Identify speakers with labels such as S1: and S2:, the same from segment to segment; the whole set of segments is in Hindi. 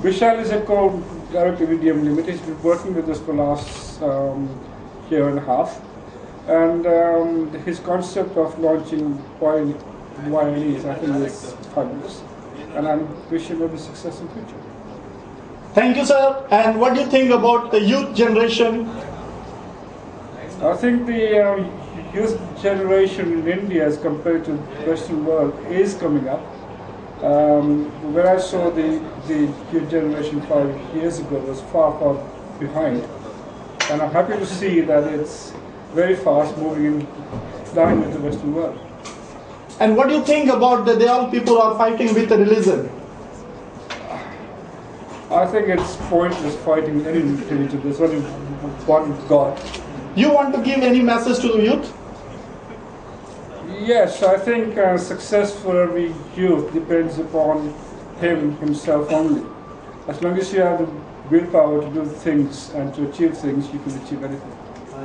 S1: Vishal is a co-director with DM Limited. He's been working with us for the last year and a half. And his concept of launching YLEs, I think, is fabulous. And I wish him every success in future.
S2: Thank you, sir. And what do you think about the youth generation?
S1: I think the youth generation in India as compared to the Western world is coming up. When I saw the youth generation 5 years ago, it was far behind. And I'm happy to see that it's very fast moving in line with the Western world.
S2: And what do you think about the all people are fighting with the religion?
S1: I think it's pointless fighting any religion. There's only one God.
S2: You want to give any message to the youth?
S1: Yes, I think success for every youth depends upon himself only. As long as you have the willpower to do things and to achieve things, you can achieve anything.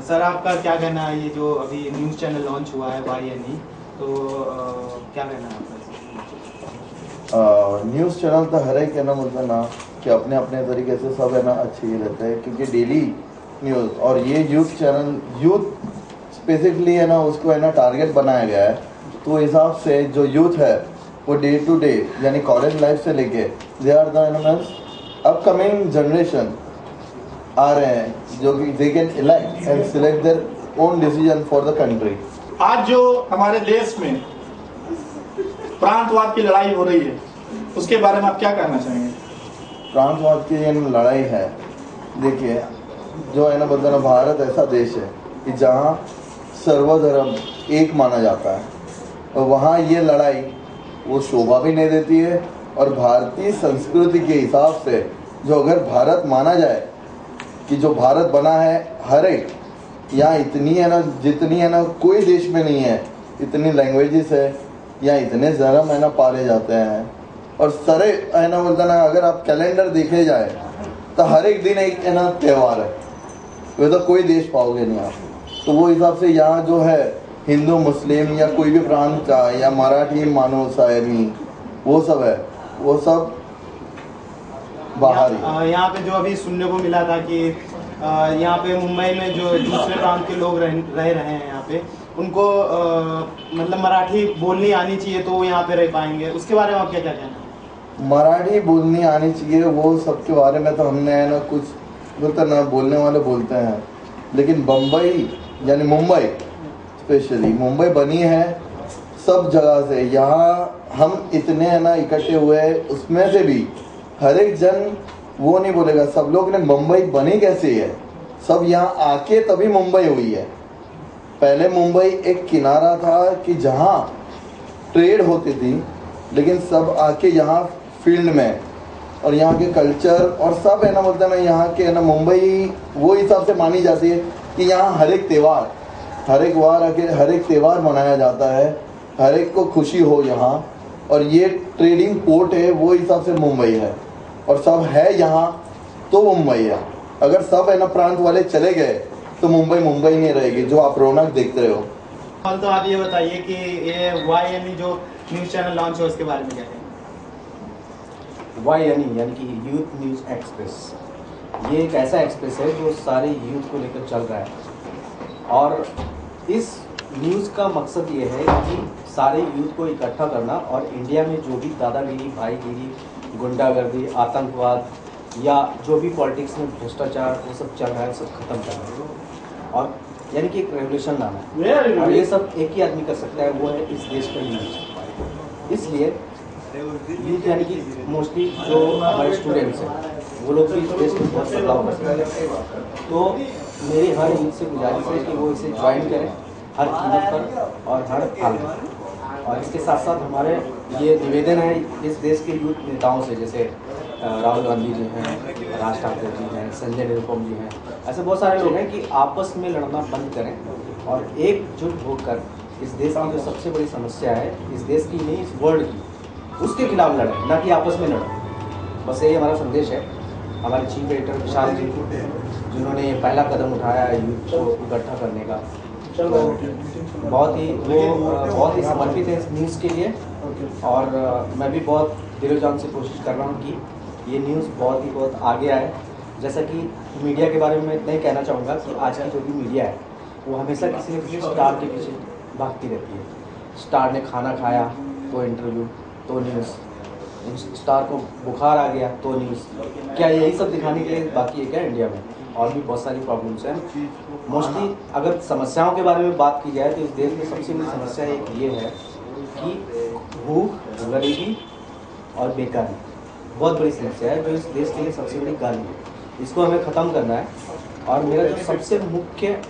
S3: Sir आपका क्या कहना है ये जो अभी न्यूज़ चैनल लॉन्च हुआ है YNE, तो क्या कहना है आपका?
S4: न्यूज़ चैनल तो हर एक है ना, मतलब ना कि अपने अपने तरीके से सब है ना अच्छे ही रहते हैं, क्योंकि डेली न्यूज़ और ये यूथ चैनल यूथ स्पेसिफिकली है ना उसको है ना टारगेट बनाया गया है। तो हिसाब से जो यूथ है वो डे टू डे यानी कॉलेज लाइफ से लेके they are the upcoming generation आ रहे हैं जो कि they can elect and select their own decision for the country.
S2: आज जो हमारे देश में प्रांतवाद की लड़ाई हो रही है उसके बारे में आप क्या कहना चाहेंगे?
S4: प्रांतवाद की ये लड़ाई है, देखिए जो है ना बताना, भारत ऐसा देश है कि जहाँ सर्वधर्म एक माना जाता है और वहाँ ये लड़ाई वो शोभा भी नहीं देती है। और भारतीय संस्कृति के हिसाब से जो अगर भारत माना जाए कि जो भारत बना है हर एक यहाँ इतनी है ना जितनी है ना कोई देश में नहीं है, इतनी लैंग्वेजेस है यहाँ, इतने धर्म है ना पाले जाते हैं और सारे है ना बोलता ना अगर आप कैलेंडर देखे जाए तो हर एक दिन एक है ना त्यौहार है, वे तो कोई देश पाओगे नहीं आप। तो वो हिसाब से यहाँ जो है हिंदू मुस्लिम या कोई भी प्रांत का या मराठी मानो सायमी वो सब है, वो सब बाहर ही।
S3: यहाँ पे जो अभी सुनने को मिला था कि यहाँ पे मुंबई में जो दूसरे प्रांत के लोग रह रहे हैं यहाँ पे उनको मतलब मराठी बोलनी आनी चाहिए तो वो यहाँ पे रह पाएंगे, उसके बारे में आप क्या क्या कहना है?
S4: मराठी बोलनी आनी चाहिए वो सबके बारे में तो हमने है ना कुछ बोलते ना, बोलने वाले बोलते हैं, लेकिन बम्बई यानी मुंबई स्पेशली मुंबई बनी है सब जगह से, यहाँ हम इतने है ना इकट्ठे हुए उसमें से भी हर एक जन वो नहीं बोलेगा सब लोग ने मुंबई बनी कैसे है, सब यहाँ आके तभी मुंबई हुई है। पहले मुंबई एक किनारा था कि जहाँ ट्रेड होती थी, लेकिन सब आके यहाँ फील्ड में और यहाँ के कल्चर और सब है ना बोलते हैं ना यहाँ के है ना मुंबई वो हिसाब से मानी जाती है कि यहाँ हर एक त्यौहार मनाया जाता है, हर एक को खुशी हो यहाँ। और ये ट्रेडिंग पोर्ट है वो हिसाब से मुंबई है और सब है यहाँ तो मुंबई है। अगर सब है ना प्रांत वाले चले गए तो मुंबई नहीं रहेगी जो आप रौनक देखते रहे हो।
S3: तो आप ये बताइए कि ये YNE जो न्यूज़ चैनल लॉन्च है उसके बारे में क्या कहेंगे?
S5: YNE यानी कि यूथ न्यूज़ एक्सप्रेस, ये एक ऐसा एक्सप्रेस है जो सारे यूथ को लेकर चल रहा है और इस न्यूज़ का मकसद ये है कि सारे यूथ को इकट्ठा करना और इंडिया में जो भी दादागिरी, भाईगिरी, गुंडागर्दी, आतंकवाद या जो भी पॉलिटिक्स में भ्रष्टाचार वो सब चल रहा है सब खत्म करना है और यानी कि एक रेवोल्यूशन लाना है। और ये सब एक ही आदमी कर सकता है, वो है इस देश का यूथ। इसलिए यूथ यानी कि मोस्टली जो हमारे स्टूडेंट्स हैं वो लोग भी इस देश में बहुत बदलाव कर सकते हैं। तो मेरी हर यूथ से गुजारिश है कि वो इसे ज्वाइन करें हर कीमत पर और हर हाल में। और इसके साथ साथ हमारे ये निवेदन है इस देश के यूथ नेताओं से, जैसे राहुल गांधी जी हैं, राज ठाकरे जी हैं, संजय निरुपम जी हैं, ऐसे बहुत सारे लोग हैं कि आपस में लड़ना बंद करें और एकजुट होकर इस देश की जो सबसे बड़ी समस्या है, इस देश की नहीं इस वर्ल्ड की, उसके खिलाफ लड़ें, ना कि आपस में लड़ें। बस यही हमारा संदेश है। हमारे चीफ एडिटर विशाल जी जिन्होंने पहला कदम उठाया यूथ को इकट्ठा करने का, तो बहुत ही समर्पित है इस न्यूज़ के लिए और मैं भी बहुत दिलो जान से कोशिश कर रहा हूँ कि ये न्यूज़ बहुत आगे आए। जैसा कि मीडिया के बारे में मैं इतना ही कहना चाहूँगा कि आज की जो भी मीडिया है वो हमेशा किसी न किसी स्टार के पीछे भागती रहती है। स्टार ने खाना खाया तो इंटरव्यू, तो न्यूज़, स्टार को बुखार आ गया तो न्यूज़। क्या यही सब दिखाने के लिए बाकी है क्या इंडिया में? और भी बहुत सारी प्रॉब्लम्स हैं। मोस्टली अगर समस्याओं के बारे में बात की जाए तो इस देश में सबसे बड़ी समस्या एक ये है कि भूख, गरीबी और बेकारी बहुत बड़ी समस्या है, जो इस देश के लिए सबसे बड़ी गाली है। इसको हमें ख़त्म करना है। और मेरा जो सबसे मुख्य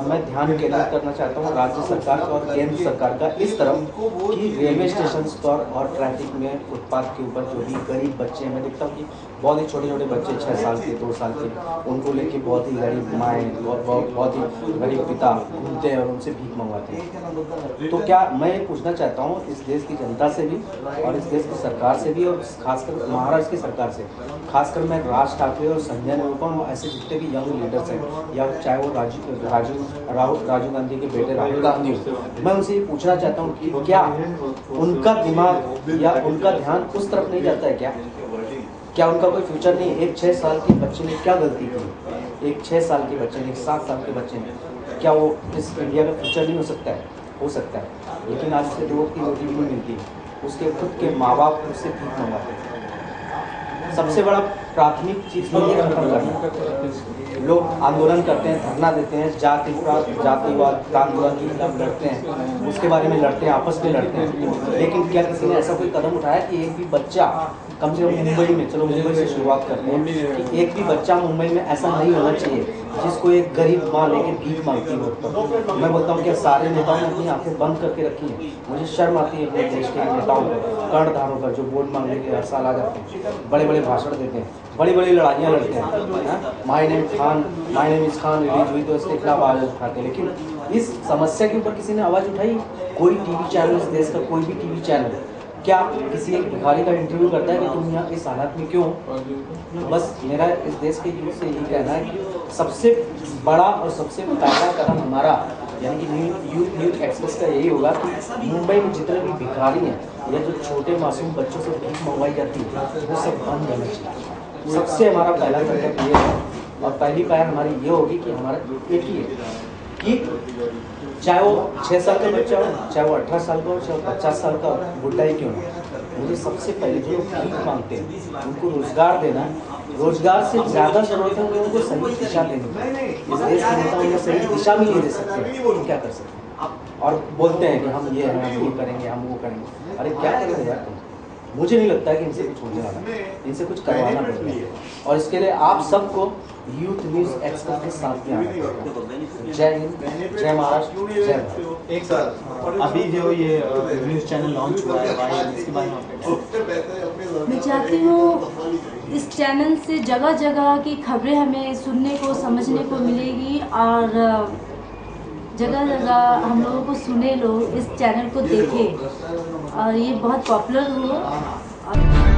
S5: मैं ध्यान केंद्रित करना चाहता हूँ राज्य सरकार का और केंद्र सरकार का इस तरफ कि रेलवे स्टेशन पर और ट्रैफिक में फुटपाथ के ऊपर जो भी गरीब बच्चे हैं, मैं देखता हूँ कि बहुत ही छोटे छोटे बच्चे 6 साल के, 2 साल के, उनको लेके बहुत ही गरीब माएँ और बहुत ही गरीब पिता घूमते हैं और उनसे भीख मंगवाते हैं। तो क्या मैं ये पूछना चाहता हूँ इस देश की जनता से भी और इस देश की सरकार से भी, और खासकर महाराष्ट्र की सरकार से, खासकर मैं राज ठाकरे और संजय निरुपम ऐसे जितने भी यंग लीडर्स हैं, या चाहे वो राजीव गांधी के बेटे राहुल गांधी हो, मैं उनसे ये पूछना चाहता हूँ कि क्या उनका दिमाग या उनका ध्यान उस तरफ नहीं जाता है? क्या उनका कोई फ्यूचर नहीं? एक 6 साल के बच्चे ने क्या गलती की? एक 6 साल के बच्चे ने, एक 7 साल के बच्चे ने, क्या वो इस इंडिया का फ्यूचर नहीं हो सकता है? हो सकता है, लेकिन आज से 2 की रोटी भी नहीं मिलती। उसके खुद के माँ बाप उससे भीख मंगाते हैं। सबसे बड़ा प्राथमिक चीज़ ये खत्म करना। लोग आंदोलन करते हैं, धरना देते हैं, जातिवाद आंदोलन के खिलाफ लड़ते हैं, उसके बारे में लड़ते हैं, आपस में लड़ते हैं, लेकिन क्या किसी ने ऐसा कोई कदम उठाया कि एक भी बच्चा, कम से कम मुंबई में, चलो मुंबई से शुरुआत करते हैं, कि एक भी बच्चा मुंबई में ऐसा नहीं होना चाहिए जिसको एक गरीब माँ लेके भीख मांगती हो? मैं बोलता हूँ कि सारे नेताओं ने अपनी आंखें बंद करके रखी हैं। मुझे शर्म आती है अपने देश के नेताओं पर, कर्णधारों पर, जो वोट मांगने के लिए हर साल आ जाते हैं, बड़े बड़े भाषण देते हैं, बड़ी बड़ी लड़ाइयाँ लड़ते हैं। My name is Khan release हुई तो इसके खिलाफ आवाज़ उठाते हैं, लेकिन इस समस्या के ऊपर किसी ने आवाज़ उठाई? कोई टीवी चैनल, इस देश का कोई भी टीवी चैनल क्या किसी एक भिखारी का इंटरव्यू करता है कि तुम यहाँ इस हालत में क्यों? बस मेरा इस देश के यूथ से यही कहना है कि सबसे बड़ा और सबसे पहला कदम हमारा, यानी कि यूथ एक्सप्रेस का यही होगा कि मुंबई में जितने भी भिखारी हैं या जो छोटे मासूम बच्चों से भीख मंगवाई जाती है वो सब बंद होना चाहिए। सबसे हमारा पहला कर्तव्य ये है, और पहली पहल हमारी ये होगी कि हमारा एक ही है कि चाहे वो 6 साल का बच्चा हो, चाहे वो 18 साल का हो, चाहे वो 50 साल का बुढ़ा ही क्यों हो, मुझे सबसे पहले जो भीख मांगते हैं उनको रोजगार देना। रोजगार से ज़्यादा जरूरत है उनको सही दिशा देनी। इस देश के नेता उन्हें सही दिशा भी नहीं दे सकते, तो क्या कर सकते हैं? और बोलते हैं कि हम ये हैं, हम ये करेंगे, हम वो करेंगे। अरे क्या करेंगे यार तुम? मुझे नहीं लगता है कि इनसे कुछ होने वाला है, इनसे कुछ करवाना पड़ेगा, और इसके लिए आप सबको यूथ न्यूज़ एक्सप्रेस के साथ में आना पड़ेगा। जय हिंद, जय महाराष्ट्र, जय भारत।
S3: एक सर, अभी जो ये न्यूज़ चैनल लॉन्च हुआ है, इसके बारे में
S6: मैं चाहती हूँ इस चैनल से जगह जगह की खबरें हमें सुनने को, समझने को मिलेगी, और जगह जगह हम लोगों को सुने, लोग इस चैनल को देखें और ये बहुत पॉपुलर हो।